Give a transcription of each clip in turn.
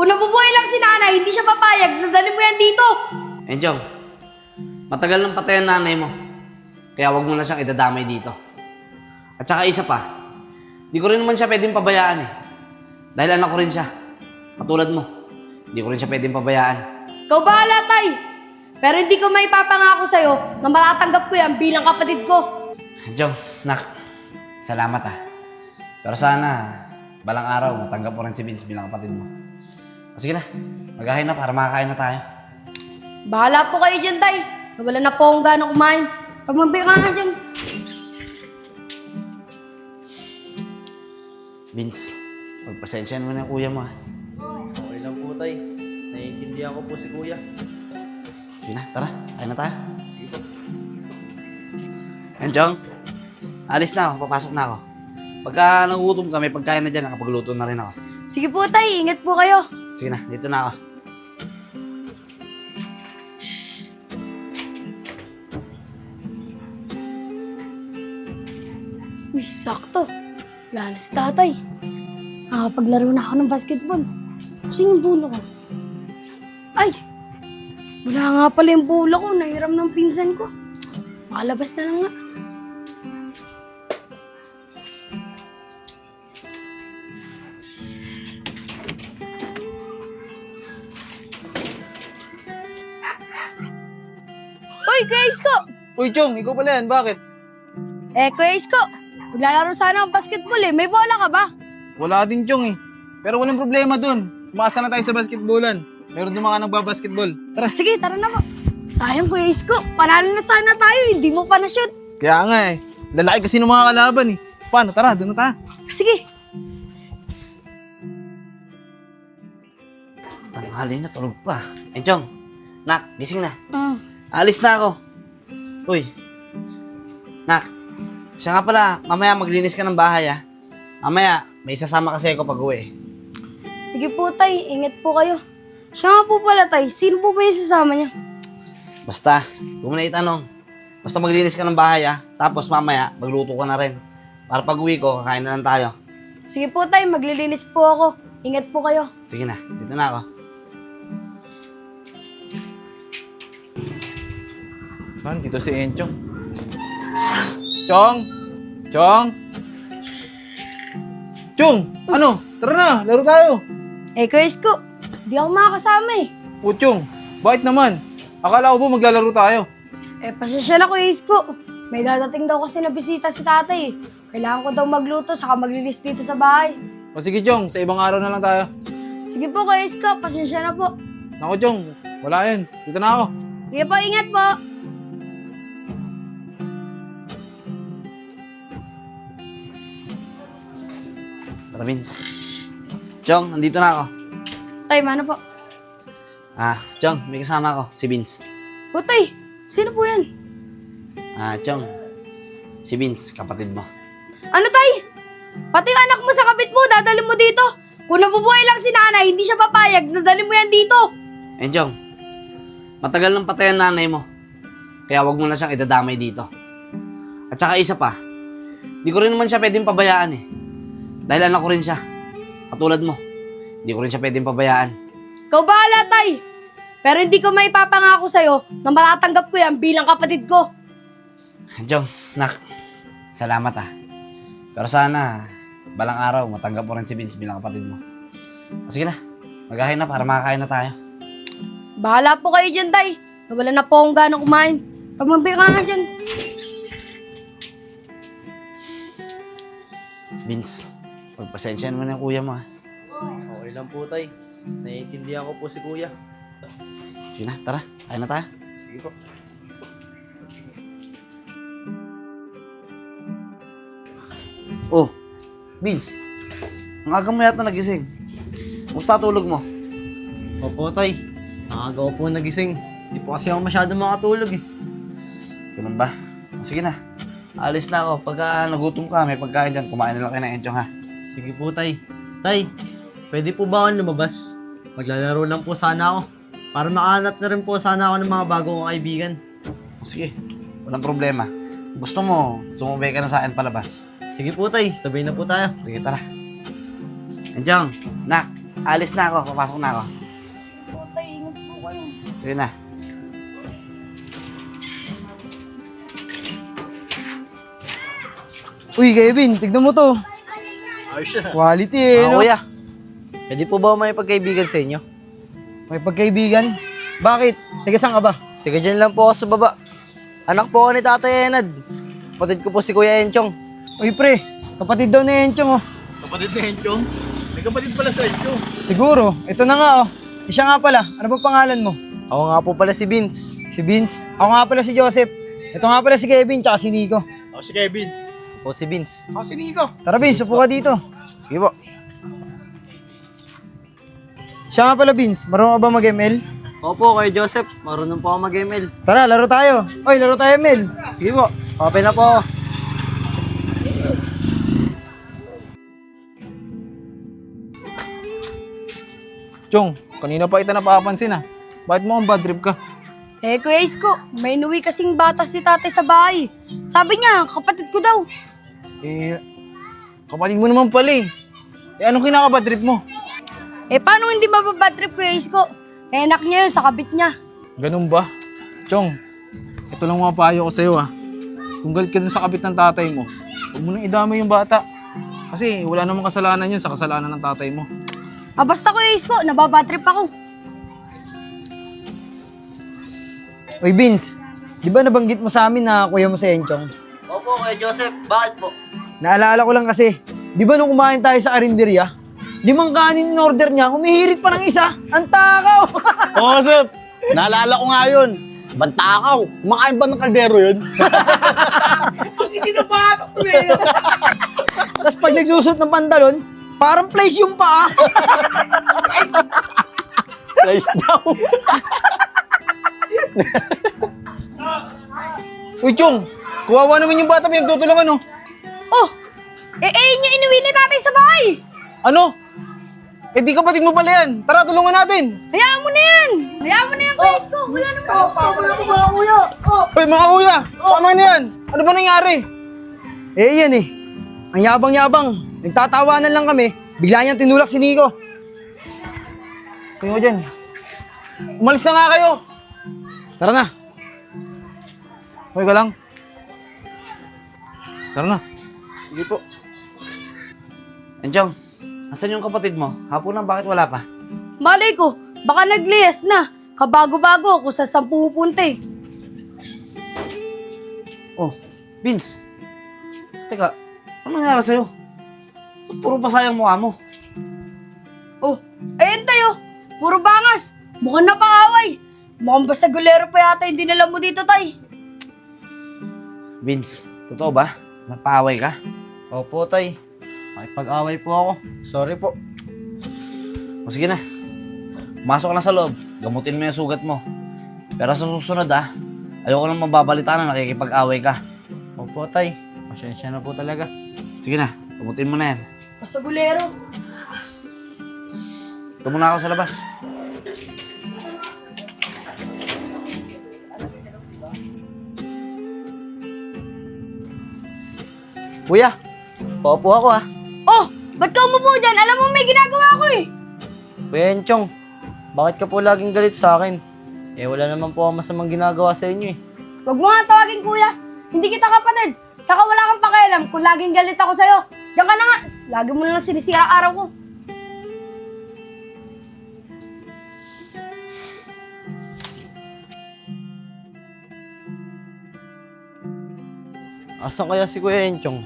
Kung nabubuhay lang si nanay, hindi siya papayag na dalhin mo yan dito. Enjong, matagal nang patay ang nanay mo. Kaya wag mo na siyang idadamay dito. At saka isa pa, di ko rin naman siya pwedeng pabayaan eh. Dahil anak ko rin siya. Katulad mo, di ko rin siya pwedeng pabayaan. Ikaw bahala, tay. Pero hindi ko may papangako sa'yo na matatanggap ko yan bilang kapatid ko. Enjong, nak, salamat ah. Pero sana, balang araw, matanggap mo rin si Vince bilang kapatid mo. Sige na, maghahin na para makakain na tayo. Bahala po kayo dyan, tay. Nawala na po akong ganang kumain. Pagmambi ka nga dyan. Vince, pagpasensyahan mo na yung kuya mo ah. Okay lang po, tay. Naiintindihan ko po si kuya. Sige na, tara, kain na tayo. Enjong, alis na ako, papasok na ako. Pagka nagugutom ka, may pagkain na dyan, nakapagluto na rin ako. Sige po, tay. Ingat po kayo. Sige na, dito na ako. Uy, sakto. Wala na si tatay. Nakapaglaro na ako ng basketball. Kasi yung bulo ko. Ay! Wala nga pala yung bulo ko. Nahiram ng pinsan ko. Makalabas na lang nga. Uy, Kuya Isko! Uy, Chong, ikaw pala yan. Bakit? Kuya Isko, maglalaro sana ng basketball eh. May bola ka ba? Wala din, Chong eh. Pero walang problema dun. Umasa na tayo sa basketballan. Meron din mga nagbabasketball. Tara, sige, tara na po. Sayang, Kuya Isko. Panalo na sana tayo. Hindi mo pa na-shoot. Kaya nga eh. Lalaki kasi ng mga kalaban eh. Paano? Tara, doon na tayo. Sige. Tanghali na, tulog pa. Enjong, nak, gising na. Mm. Alis na ako. Uy, nak, siya nga pala, mamaya maglinis ka ng bahay ah. Mamaya, may isasama kasi ako pag-uwi. Sige po, tay. Ingat po kayo. Siya nga po pala, tay. Sino po ba yung sasama niya? Basta, huwag mo na itanong. Basta maglinis ka ng bahay ah. Tapos mamaya, magluto ka na rin. Para pag-uwi ko, kakain na lang tayo. Sige po, tay. Maglilinis po ako. Ingat po kayo. Sige na, dito na ako. Saan? Dito si Enchong. Chong! Chong! Chong! Ano? Tara na, laro tayo. Kuya Isko. Di ako makakasama eh. O Chong, bakit naman? Akala ko ba maglalaro tayo? Pasensya na, Kuya Isko. May dadating daw kasi na bisita si tatay eh. Kailangan ko daw magluto saka maglinis dito sa bahay. O sige Chong, sa ibang araw na lang tayo. Sige po, Kuya Isko. Pasensya na po. Naku Chong, wala yun. Dito na ako. Sige po, ingat po. Tara, Vince. Chong, nandito na ako. Tay, mano po? Chong, may kasama ako, si Vince. O, tay. Sino po yan? Chong, si Vince, kapatid mo. Ano, tay? Pati yung anak mo sa kabit mo, dadalhin mo dito. Kung nabubuhay lang si nanay, hindi siya papayag na dalhin mo yan dito. Chong, matagal nang patay ang nanay mo. Kaya wag mo na siyang idadamay dito. At saka isa pa, di ko rin naman siya pwedeng pabayaan eh. Dahil anak ko rin siya. Katulad mo, di ko rin siya pwedeng pabayaan. Ikaw bahala, tay. Pero hindi ko may papangako sa'yo na matatanggap ko yan bilang kapatid ko. Chong, nak, salamat ah. Pero sana, balang araw, matanggap mo rin si Vince bilang kapatid mo. Sige na, maghahin na para makakain na tayo. Bahala po kayo dyan, tay. Nawala na po akong ganang kumain. Pagmambi ka nga dyan. Vince, pagpasensyahan mo na yung kuya mo ah. Okay lang po tay. Naiintindihan ko po si kuya. Sige na, tara, kain na tayo. Sige po. Oh, Vince, ang aga mo yata nagising. Musta tulog mo? Opo, tay. Nakagawa po nagising. Di po kasi ako masyado makatulog eh. Ganun ba? Sige na, alis na ako. Pagka nagutom ka, may pagkain dyan, kumain na lang kayo ng Enchong ha. Sige po, tay. Tay, pwede po ba akong lumabas? Maglalaro lang po sana ako. Para makahanap na rin po sana ako ng mga bago kong kaibigan. Sige, walang problema. Gusto mo, sumubay ka na sa akin palabas. Sige po, tay. Sabay na po tayo. Sige, tara. Enchong, nak, alis na ako. Papasok na ako. Po, tay, ingat po kayo. Sige na. Uy, Kevin, tignan mo to. Ayos siya. Quality eh, no? Kuya, pwede po ba may pagkaibigan sa inyo? May pagkaibigan? Bakit? Tiga saan ka ba? Tiga dyan lang po ako sa baba. Anak po ako ni Tatay Enad. Kapatid ko po si Kuya Enchong. Uy, pre, kapatid daw ni Enchong, oh. Kapatid ni Enchong? May kapatid pala sa Enchong. Siguro, ito na nga, oh. Siya nga pala, ano ba pangalan mo? Ako nga po pala si Vince. Si Vince. Ako nga pala si Joseph. Ito nga pala si Kevin, tsaka si Nico. Ako si Kevin. O si Vince. Ako si Nico. Tara, Vince, upo ka dito. Sige po. Siya nga pala, Vince. Marunong ka ba mag-ML? Opo, Kuya Joseph. Marunong po ako mag-ML. Tara, laro tayo. Oy, laro tayo, ML. Sige po. Open na po ako. Chong, kanina pa kita napapansin, ah. Bakit mo ang bad trip ka? Eh, Kuya Isko, may inuwi kasing batas si tatay sa bahay. Sabi niya, kapatid ko daw. Eh, kapatid mo naman pala eh. Eh, anong kinakabad trip mo? Eh, paano hindi mababad trip, Kuya Isko? Eh, anak niya yun sa kabit niya. Ganun ba? Chong, ito lang mga payo ko sa'yo, ah. Kung galit ka dun sa kapit ng tatay mo, huwag mo nang idamay yung bata. Kasi wala namang kasalanan yun sa kasalanan ng tatay mo. Ah, basta Kuya Isko, nababad trip ako. Oy, Vince, di ba nabanggit mo sa amin na kuya mo si Enchong? Opo, Kuya Joseph. Bakit po? Naalala ko lang kasi, di ba nung kumain tayo sa karinderya, 5 kanin in order niya, humihirit pa ng isa. Ang takaw! Oo, Sep. Naalala ko nga yun. Bantakaw. Kumakain ba ng kaldero yun? Tapos pag nagsusot ng pantalon, parang place yung paa. Rice daw. Uy, Chong, kuwawa naman yung bata, pinagtutulungan, oh. Oh, eh, yun yung inuwi ni tatay sa bahay. Ano? Eh, di kapatid mo pala yan. Tara, tulungan natin. Hayaan mo na yan. Hayaan mo na yan, Kuya Isko. Wala naman ako. Wala ko mga kuya. Oh. Uy, mga kuya, tama na yan. Ano ba nangyari? Eh, yan eh. Ang yabang-yabang. Nagtatawanan lang kami. Bigla niyang tinulak si Nico. Tingnan mo dyan. Umalis na nga kayo. Tara na. Okay ka lang? Tara na. Sige po. Enchong, asan yung kapatid mo? Hapon na, bakit wala pa? Malay ko, baka nagliyas na. Kabago-bago ako sa 10 pupunta eh. Oh, Vince. Teka, ano nangyari sa'yo? Ba't puro pasayang mukha mo? Oh, ayun tayo. Puro bangas. Mukhang napangaway. Mukhang basta gulero pa yata yung dinala mo dito, tay. Vince, totoo ba? Napaaway ka? Opo, Tay. Makipag-away po ako. Sorry po. O sige na. Masok ka na sa loob. Gamutin mo yung sugat mo. Pero sa susunod ayoko nang mababalita na nakikipag-away ka. Opo, Tay. Pasensya na po talaga. Sige na, gamutin mo na yan. Basta gulero. Ito muna ako sa labas. Kuya, paupo ako ah. Oh, ba't ka umupo dyan? Alam mo may ginagawa ko eh. Kuya Enchong, bakit ka po laging galit sa akin? Eh, wala naman po ako masamang ginagawa sa inyo eh. Huwag mo nga tawagin, kuya. Hindi kita kapatid. Saka wala kang pakialam kung laging galit ako sa'yo. Diyan ka na nga. Lagi mo na lang sinisira araw ko. Asan kaya si Kuya Enchong?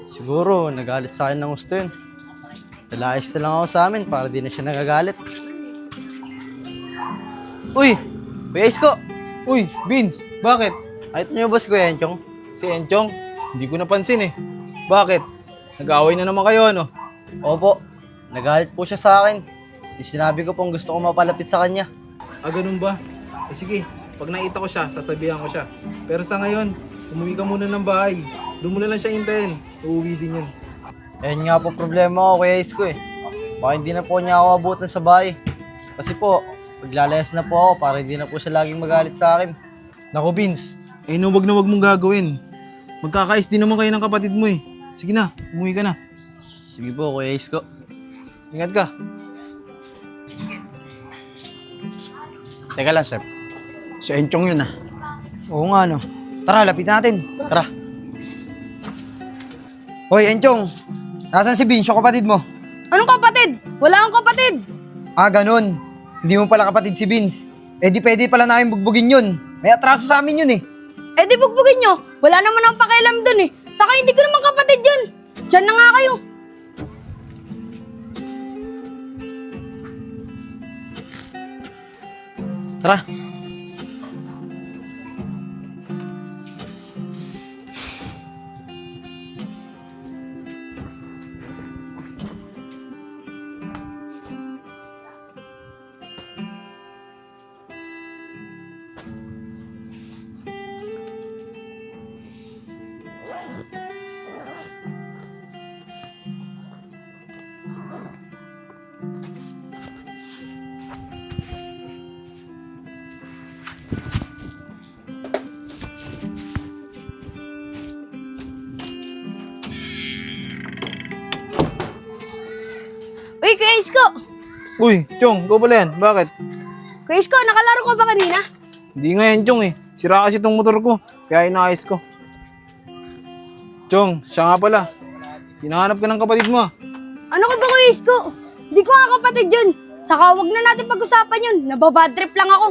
Siguro, nagalit sa akin ng gusto yun. Nalayas na lang ako sa amin para di na siya nagagalit. Uy! Kuya Isko! Uy, Vince, bakit? Ayot niyo ba si Kuya Enchong? Si Enchong? Hindi ko napansin eh. Bakit? Nag-away na naman kayo, ano? Opo, nagalit po siya sa akin. Sinabi ko pong gusto ko mapalapit sa kanya. Ah, ganun ba? Eh sige, pag nakita ko siya, sasabihan ko siya. Pero sa ngayon, umuwi ka muna ng bahay. Doon mo na lang siya hintayin. Uuwi din yun. Ayun nga po problema ko Kuya Isko eh. Baka hindi na po niya ako abutan sa bahay. Kasi po, paglalayas na po ako para hindi na po siya laging magalit sa akin. Naku, Vince. Eh, no, wag na wag mong gagawin. Magkakais din naman kayo ng kapatid mo eh. Sige na, umuwi ka na. Sige po Kuya Isko. Ingat ka. Teka lang, Sep. Si Enchong yun ah. Oo nga, no. Tara, lapit natin. Tara. Hoy, Enchong. Nasaan si Vince, yung kapatid mo? Anong kapatid? Wala akong kapatid. Ah, ganun. Hindi mo pala kapatid si Vince. Eh di pwede pala namin bugbugin yun. May atraso sa amin yun eh. Eh di bugbugin nyo. Wala naman akong pakialam dun eh. Saka hindi ko naman kapatid yun. Diyan na nga kayo. Tara. Uy, Kuya Isko. Uy, Chong, ikaw pala yan. Bakit? Kuya Isko, nakalaro ka ba kanina? Hindi nga yan, Chong eh. Sira kasi itong motor ko. Kaya inaayos ko. Chong, siya nga pala. Hinahanap ka ng kapatid mo. Ano ka ba, Kuya Isko? Hindi ko nga kapatid yun. Saka wag na natin pag-usapan yun. Nababadtrip lang ako.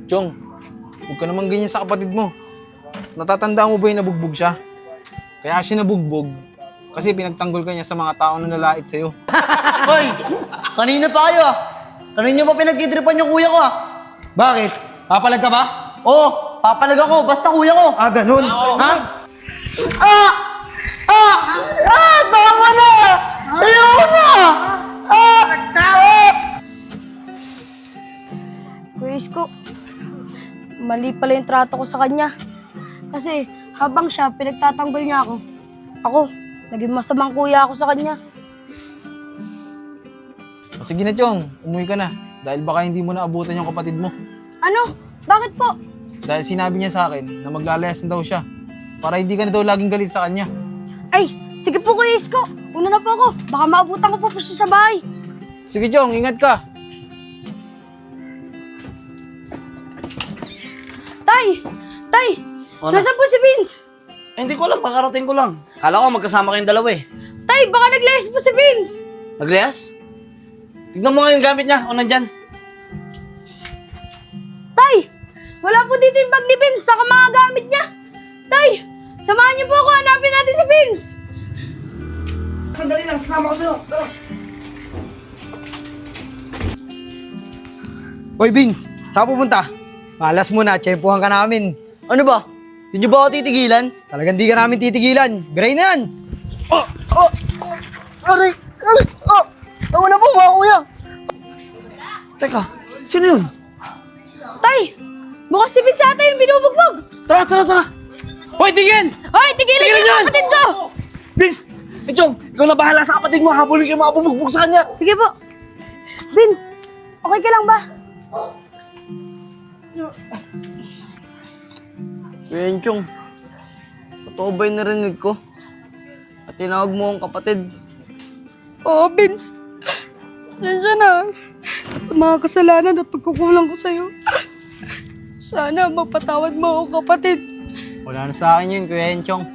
Chong, huwag ka naman ganyan sa kapatid mo. Natatandaan mo ba yung nabugbog siya? Kaya siya nabugbog kasi pinagtanggol ka niya sa mga taong nanlalait sa'yo. Hoy! Kanina pa kayo ah! Kanina pa pinagtitripan yung kuya ko ah! Bakit? Papalag ka ba? Oo! Papalag ako! Basta kuya ko! Ah, ganun? Ha? Tama na! Ayoko na! Kuya Isko, mali pala yung trato ko sa kanya. Kasi habang siya, pinagtatanggol niya ako, naging masamang kuya ako sa kanya. O sige na, Chong. Umuwi ka na. Dahil baka hindi mo naabutan yung kapatid mo. Ano? Bakit po? Dahil sinabi niya sa akin na maglalayas na daw siya. Para hindi ka na daw laging galit sa kanya. Ay, sige po Kuya Isko. Una na po ako. Baka maabutan ko po siya sa bahay. Sige, Chong. Ingat ka. Tay! Tay! Ano? Nasaan po si Vince? Eh, hindi ko alam, kakarating ko lang. Kala ko magkasama kayong dalawa eh. Tay, baka naglayas po si Vince! Nagliyas? Tignan mo nga yung gamit niya, o nandyan. Tay! Wala po dito yung bag ni Vince saka mga gamit niya. Tay! Samahan niyo po ako, hanapin natin si Vince! Sandali lang, sasama ko sa'yo. Tara. Hoy, Vince. Saan pupunta? Malas mo na. Tsempuhan ka namin. Ano ba? Hindi nyo ba ako titigilan? Talagang di ka namin titigilan. Biray na yan. Aray! Aray! Oh! Tawa na po mga kuya! Teka, sino yun? Tay! Mukhang si Vince ata yung binubugbog! Tara, tara, tara. Hoy, tingin! Hoy, tigilan niyo Tigilan yung yan! kapatid ko! Vince! Chong, ikaw na bahala sa kapatid mo. Habulin kayo mga bubugbog sa kanya. Sige po. Vince, okay ka lang ba? Kuya Enchong, totoo ba yung narinig ko? At tinawag mo ang kapatid? Oo, Vince. Pasensya na. Sa mga kasalanan at pagkukulang ko sa'yo. Sana mapatawad mo ako, kapatid. Wala na sa akin yun, Kuya Enchong.